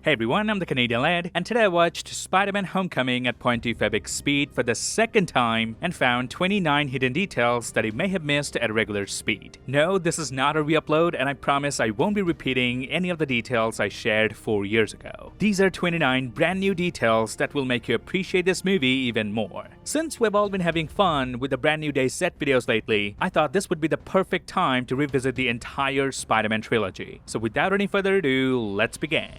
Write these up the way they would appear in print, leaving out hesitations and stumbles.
Hey everyone, I'm the Canadian lad, and today I watched Spider-Man Homecoming at 0.25x speed for the second time and found 29 hidden details that you may have missed at regular speed. No, this is not a re-upload, and I promise I won't be repeating any of the details I shared 4 years ago. These are 29 brand new details that will make you appreciate this movie even more. Since we've all been having fun with the brand new day set videos lately, I thought this would be the perfect time to revisit the entire Spider-Man trilogy. So without any further ado, let's begin.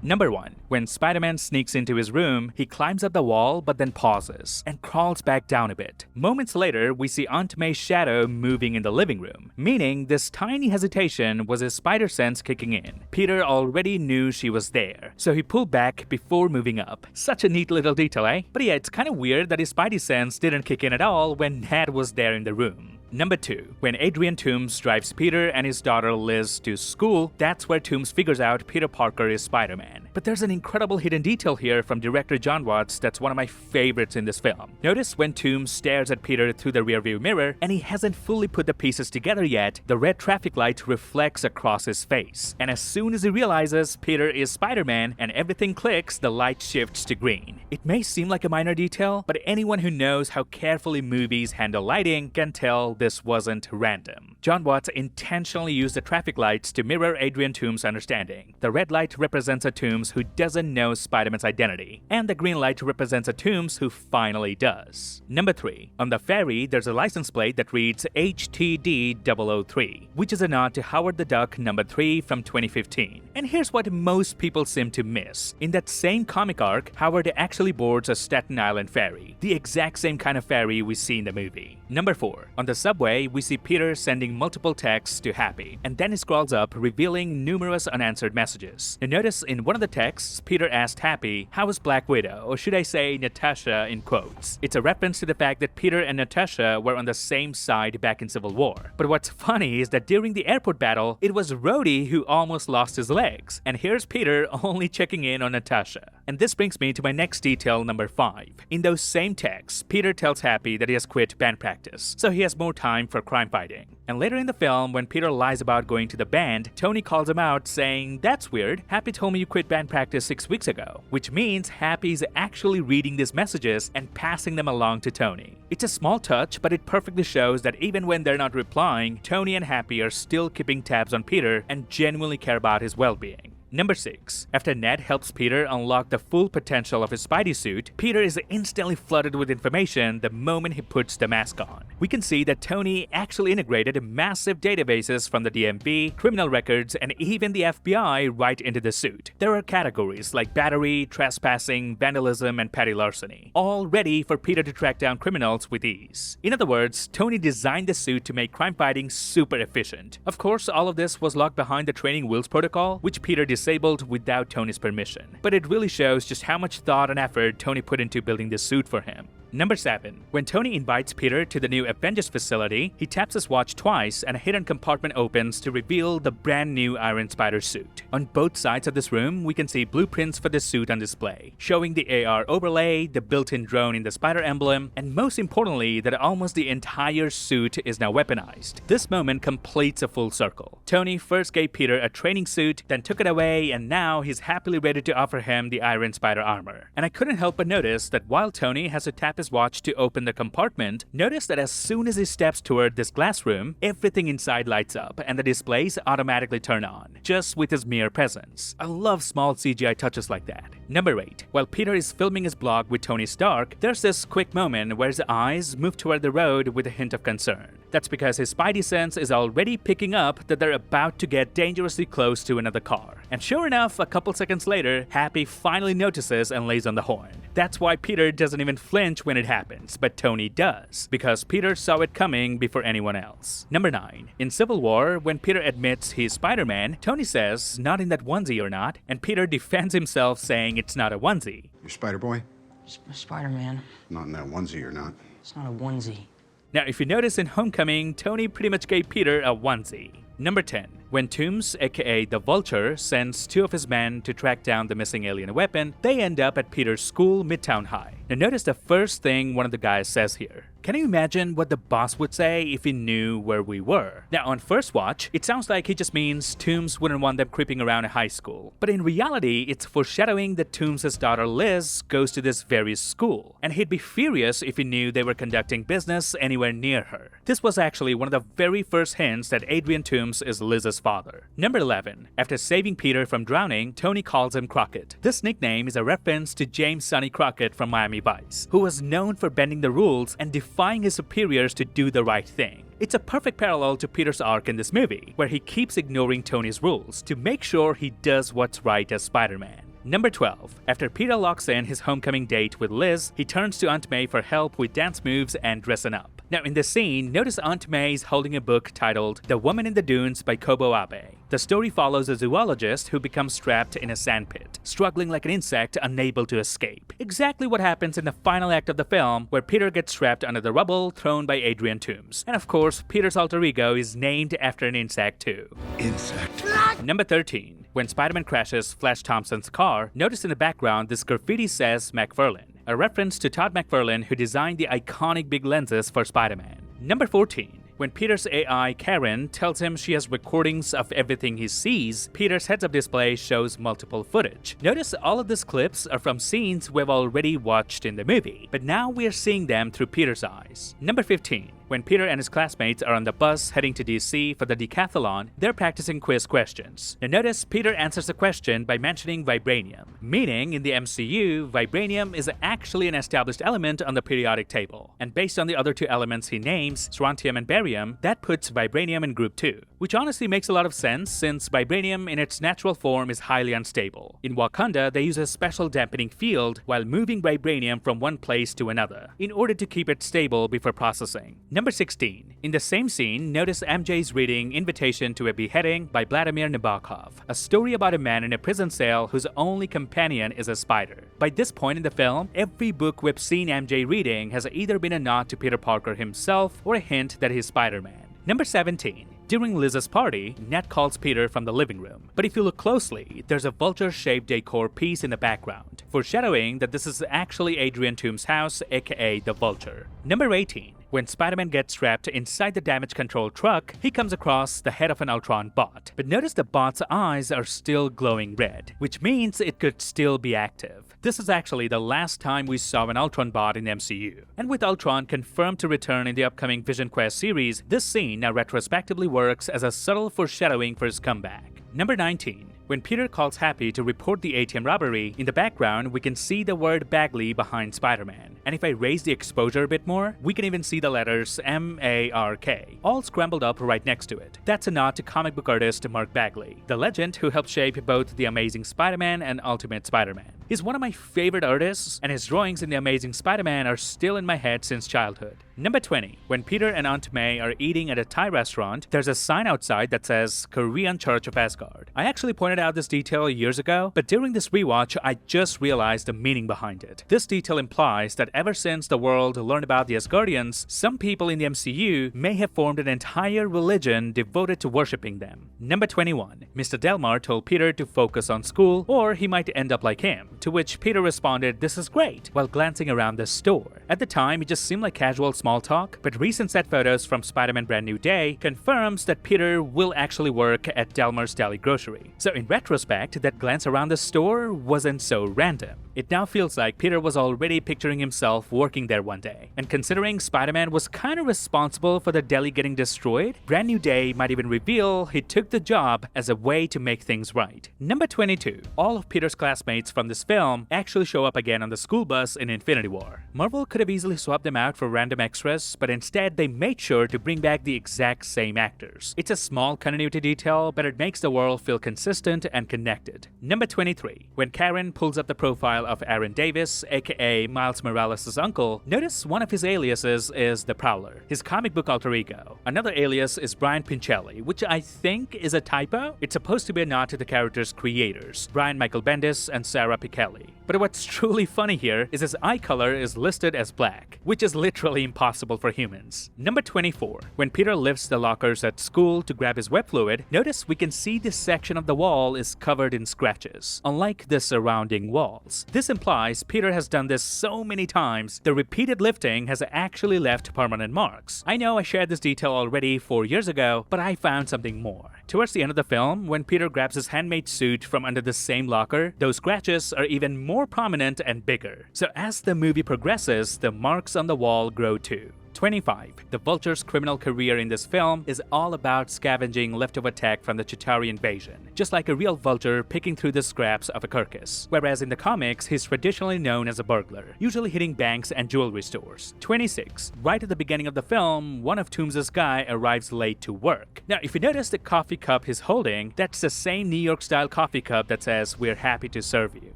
Number 1. When Spider-Man sneaks into his room, he climbs up the wall but then pauses and crawls back down a bit. Moments later, we see Aunt May's shadow moving in the living room, meaning this tiny hesitation was his spider sense kicking in. Peter already knew she was there, so he pulled back before moving up. Such a neat little detail, eh? But yeah, it's kinda weird that his spidey sense didn't kick in at all when Ned was there in the room. Number 2. When Adrian Toomes drives Peter and his daughter Liz to school, that's where Toomes figures out Peter Parker is Spider-Man. But there's an incredible hidden detail here from director Jon Watts that's one of my favorites in this film. Notice when Toomes stares at Peter through the rearview mirror and he hasn't fully put the pieces together yet, the red traffic light reflects across his face. And as soon as he realizes Peter is Spider-Man and everything clicks, the light shifts to green. It may seem like a minor detail, but anyone who knows how carefully movies handle lighting can tell this wasn't random. Jon Watts intentionally used the traffic lights to mirror Adrian Toomes' understanding. The red light represents a Toomes who doesn't know Spider-Man's identity, and the green light represents a Toomes who finally does. Number 3. On the ferry, there's a license plate that reads HTD003, which is a nod to Howard the Duck number 3 from 2015. And here's what most people seem to miss. In that same comic arc, Howard actually boards a Staten Island ferry, the exact same kind of ferry we see in the movie. Number 4. On the subway, we see Peter sending multiple texts to Happy, and then he scrolls up, revealing numerous unanswered messages. Now notice in one of the texts, Peter asked Happy, "How is Black Widow?" or should I say Natasha in quotes. It's a reference to the fact that Peter and Natasha were on the same side back in Civil War. But what's funny is that during the airport battle, it was Rhodey who almost lost his legs, and here's Peter only checking in on Natasha. And this brings me to my next detail, number 5. In those same texts, Peter tells Happy that he has quit band practice, so he has more time for crime fighting. And later in the film, when Peter lies about going to the band, Tony calls him out saying, "That's weird, Happy told me you quit band practice 6 weeks ago," which means Happy's actually reading these messages and passing them along to Tony. It's a small touch, but it perfectly shows that even when they're not replying, Tony and Happy are still keeping tabs on Peter and genuinely care about his well-being. Number 6. After Ned helps Peter unlock the full potential of his Spidey suit, Peter is instantly flooded with information the moment he puts the mask on. We can see that Tony actually integrated massive databases from the DMV, criminal records, and even the FBI right into the suit. There are categories like battery, trespassing, vandalism, and petty larceny, all ready for Peter to track down criminals with ease. In other words, Tony designed the suit to make crime fighting super efficient. Of course, all of this was locked behind the training wheels protocol, which Peter disabled without Tony's permission. But it really shows just how much thought and effort Tony put into building this suit for him. Number 7. When Tony invites Peter to the new Avengers facility, he taps his watch twice and a hidden compartment opens to reveal the brand new Iron Spider suit. On both sides of this room, we can see blueprints for the suit on display, showing the AR overlay, the built-in drone in the spider emblem, and most importantly, that almost the entire suit is now weaponized. This moment completes a full circle. Tony first gave Peter a training suit, then took it away, and now he's happily ready to offer him the Iron Spider armor. And I couldn't help but notice that while Tony has to tap his watch to open the compartment, notice that as soon as he steps toward this glass room, everything inside lights up and the displays automatically turn on, just with his mere presence. I love small CGI touches like that. Number 8. While Peter is filming his blog with Tony Stark, there's this quick moment where his eyes move toward the road with a hint of concern. That's because his spidey sense is already picking up that they're about to get dangerously close to another car. And sure enough, a couple seconds later, Happy finally notices and lays on the horn. That's why Peter doesn't even flinch when it happens, but Tony does, because Peter saw it coming before anyone else. Number 9. In Civil War, when Peter admits he's Spider-Man, Tony says, "Not in that onesie or not," and Peter defends himself saying it's not a onesie. You're Spider-Boy? Spider-Man. Not in that onesie or not. It's not a onesie. Now, if you notice in Homecoming, Tony pretty much gave Peter a onesie. Number 10. When Toomes, aka the Vulture, sends 2 of his men to track down the missing alien weapon, they end up at Peter's school, Midtown High. Now notice the first thing one of the guys says here. Can you imagine what the boss would say if he knew where we were? Now, on first watch, it sounds like he just means Toomes wouldn't want them creeping around a high school. But in reality, it's foreshadowing that Toomes' daughter Liz goes to this very school, and he'd be furious if he knew they were conducting business anywhere near her. This was actually one of the very first hints that Adrian Toomes is Liz's father. Number 11. After saving Peter from drowning, Tony calls him Crockett. This nickname is a reference to James Sonny Crockett from Miami Vice, who was known for bending the rules and defying his superiors to do the right thing. It's a perfect parallel to Peter's arc in this movie, where he keeps ignoring Tony's rules to make sure he does what's right as Spider-Man. Number 12. After Peter locks in his homecoming date with Liz, he turns to Aunt May for help with dance moves and dressing up. Now in this scene, notice Aunt May is holding a book titled The Woman in the Dunes by Kobo Abe. The story follows a zoologist who becomes trapped in a sandpit, struggling like an insect unable to escape. Exactly what happens in the final act of the film, where Peter gets trapped under the rubble thrown by Adrian Toomes. And of course, Peter's alter ego is named after an insect too. Insect. Number 13. When Spider-Man crashes Flash Thompson's car, notice in the background this graffiti says McFarlane, a reference to Todd McFarlane, who designed the iconic big lenses for Spider-Man. Number 14. When Peter's AI, Karen, tells him she has recordings of everything he sees, Peter's heads-up display shows multiple footage. Notice all of these clips are from scenes we've already watched in the movie, but now we're seeing them through Peter's eyes. Number 15. When Peter and his classmates are on the bus heading to DC for the decathlon, they're practicing quiz questions. Now notice Peter answers the question by mentioning vibranium, meaning in the MCU, vibranium is actually an established element on the periodic table. And based on the other two elements he names, strontium and barium, that puts vibranium in group 2. Which honestly makes a lot of sense since vibranium in its natural form is highly unstable. In Wakanda, they use a special dampening field while moving vibranium from one place to another, in order to keep it stable before processing. Number 16. In the same scene, notice MJ's reading Invitation to a Beheading by Vladimir Nabokov, a story about a man in a prison cell whose only companion is a spider. By this point in the film, every book we've seen MJ reading has either been a nod to Peter Parker himself or a hint that he's Spider-Man. Number 17. During Liz's party, Ned calls Peter from the living room, but if you look closely, there's a vulture-shaped decor piece in the background, foreshadowing that this is actually Adrian Toomes' house, aka the Vulture. Number 18. When Spider-Man gets trapped inside the damage control truck, he comes across the head of an Ultron bot. But notice the bot's eyes are still glowing red, which means it could still be active. This is actually the last time we saw an Ultron bot in MCU. And with Ultron confirmed to return in the upcoming Vision Quest series, this scene now retrospectively works as a subtle foreshadowing for his comeback. Number 19. When Peter calls Happy to report the ATM robbery, in the background we can see the word Bagley behind Spider-Man. And if I raise the exposure a bit more, we can even see the letters M-A-R-K, all scrambled up right next to it. That's a nod to comic book artist Mark Bagley, the legend who helped shape both The Amazing Spider-Man and Ultimate Spider-Man. He's one of my favorite artists, and his drawings in The Amazing Spider-Man are still in my head since childhood. Number 20. When Peter and Aunt May are eating at a Thai restaurant, there's a sign outside that says Korean Church of Asgard. I actually pointed out this detail years ago, but during this rewatch, I just realized the meaning behind it. This detail implies that ever since the world learned about the Asgardians, some people in the MCU may have formed an entire religion devoted to worshipping them. Number 21. Mr. Delmar told Peter to focus on school, or he might end up like him, to which Peter responded, "This is great," while glancing around the store. At the time, it just seemed like casual small talk, but recent set photos from Spider-Man Brand New Day confirms that Peter will actually work at Delmar's Deli Grocery. So in retrospect, that glance around the store wasn't so random. It now feels like Peter was already picturing himself working there one day. And considering Spider-Man was kind of responsible for the deli getting destroyed, Brand New Day might even reveal he took the job as a way to make things right. Number 22. All of Peter's classmates from this film actually show up again on the school bus in Infinity War. Marvel could have easily swapped them out for random extras, but instead they made sure to bring back the exact same actors. It's a small continuity detail, but it makes the world feel consistent and connected. Number 23. When Karen pulls up the profile of Aaron Davis, aka Miles Morales' uncle, notice one of his aliases is the Prowler, his comic book alter ego. Another alias is Brian Pincelli, which I think is a typo. It's supposed to be a nod to the character's creators, Brian Michael Bendis and Sarah Piquet Kelly. But what's truly funny here is his eye color is listed as black, which is literally impossible for humans. Number 24. When Peter lifts the lockers at school to grab his web fluid, notice we can see this section of the wall is covered in scratches, unlike the surrounding walls. This implies Peter has done this so many times, the repeated lifting has actually left permanent marks. I know I shared this detail already 4 years ago, but I found something more. Towards the end of the film, when Peter grabs his handmade suit from under the same locker, those scratches are even more prominent and bigger. So as the movie progresses, the marks on the wall grow too. 25. The Vulture's criminal career in this film is all about scavenging leftover tech from the Chitauri invasion, just like a real vulture picking through the scraps of a carcass, whereas in the comics, he's traditionally known as a burglar, usually hitting banks and jewelry stores. 26. Right at the beginning of the film, one of Toombs' guy arrives late to work. Now, if you notice the coffee cup he's holding, that's the same New York-style coffee cup that says, "We're happy to serve you."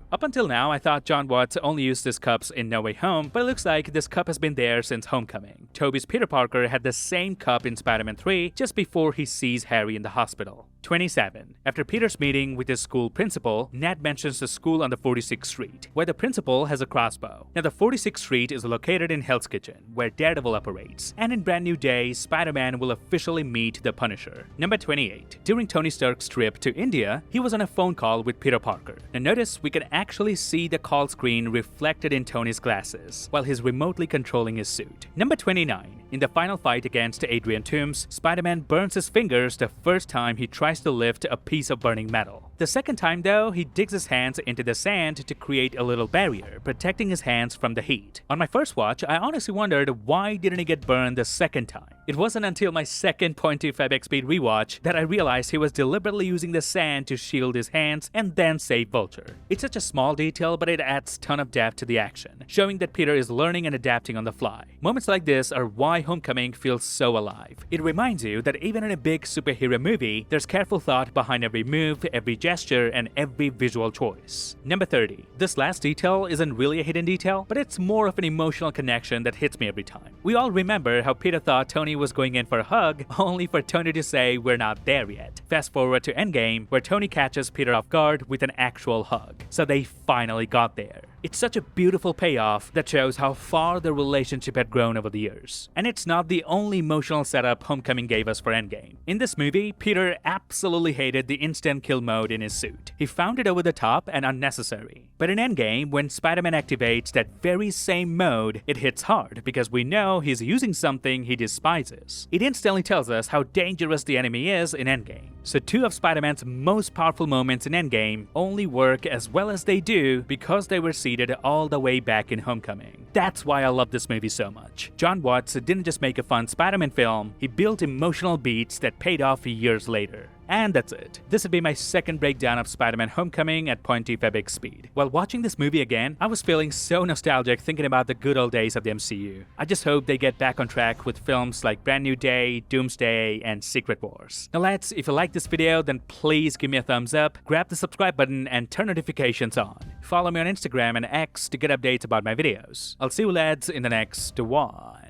Up until now, I thought Jon Watts only used these cups in No Way Home, but it looks like this cup has been there since Homecoming. Tobey's Peter Parker had the same cup in Spider-Man 3 just before he sees Harry in the hospital. 27. After Peter's meeting with his school principal, Ned mentions the school on the 46th Street, where the principal has a crossbow. Now, the 46th Street is located in Hell's Kitchen, where Daredevil operates, and in Brand New Day, Spider-Man will officially meet the Punisher. Number 28. During Tony Stark's trip to India, he was on a phone call with Peter Parker. Now notice we can actually see the call screen reflected in Tony's glasses, while he's remotely controlling his suit. Number 29. In the final fight against Adrian Toombs, Spider-Man burns his fingers the first time he tries to lift a piece of burning metal. The second time though, he digs his hands into the sand to create a little barrier, protecting his hands from the heat. On my first watch, I honestly wondered why didn't he get burned the second time. It wasn't until my second .25x speed rewatch that I realized he was deliberately using the sand to shield his hands and then save Vulture. It's such a small detail, but it adds a ton of depth to the action, showing that Peter is learning and adapting on the fly. Moments like this are why Homecoming feels so alive. It reminds you that even in a big superhero movie, there's careful thought behind every move, every gesture, and every visual choice. Number 30. This last detail isn't really a hidden detail, but it's more of an emotional connection that hits me every time. We all remember how Peter thought Tony was going in for a hug, only for Tony to say we're not there yet. Fast forward to Endgame, where Tony catches Peter off guard with an actual hug. So they finally got there. It's such a beautiful payoff that shows how far the relationship had grown over the years. And it's not the only emotional setup Homecoming gave us for Endgame. In this movie, Peter absolutely hated the instant kill mode in his suit. He found it over the top and unnecessary. But in Endgame, when Spider-Man activates that very same mode, it hits hard because we know he's using something he despises. It instantly tells us how dangerous the enemy is in Endgame. So two of Spider-Man's most powerful moments in Endgame only work as well as they do because they were seated all the way back in Homecoming. That's why I love this movie so much. Jon Watts didn't just make a fun Spider-Man film, he built emotional beats that paid off years later. And that's it. This would be my second breakdown of Spider-Man Homecoming at .25x speed. While watching this movie again, I was feeling so nostalgic thinking about the good old days of the MCU. I just hope they get back on track with films like Brand New Day, Doomsday, and Secret Wars. Now lads, if you like this video, then please give me a thumbs up, grab the subscribe button, and turn notifications on. Follow me on Instagram and X to get updates about my videos. I'll see you lads in the next one.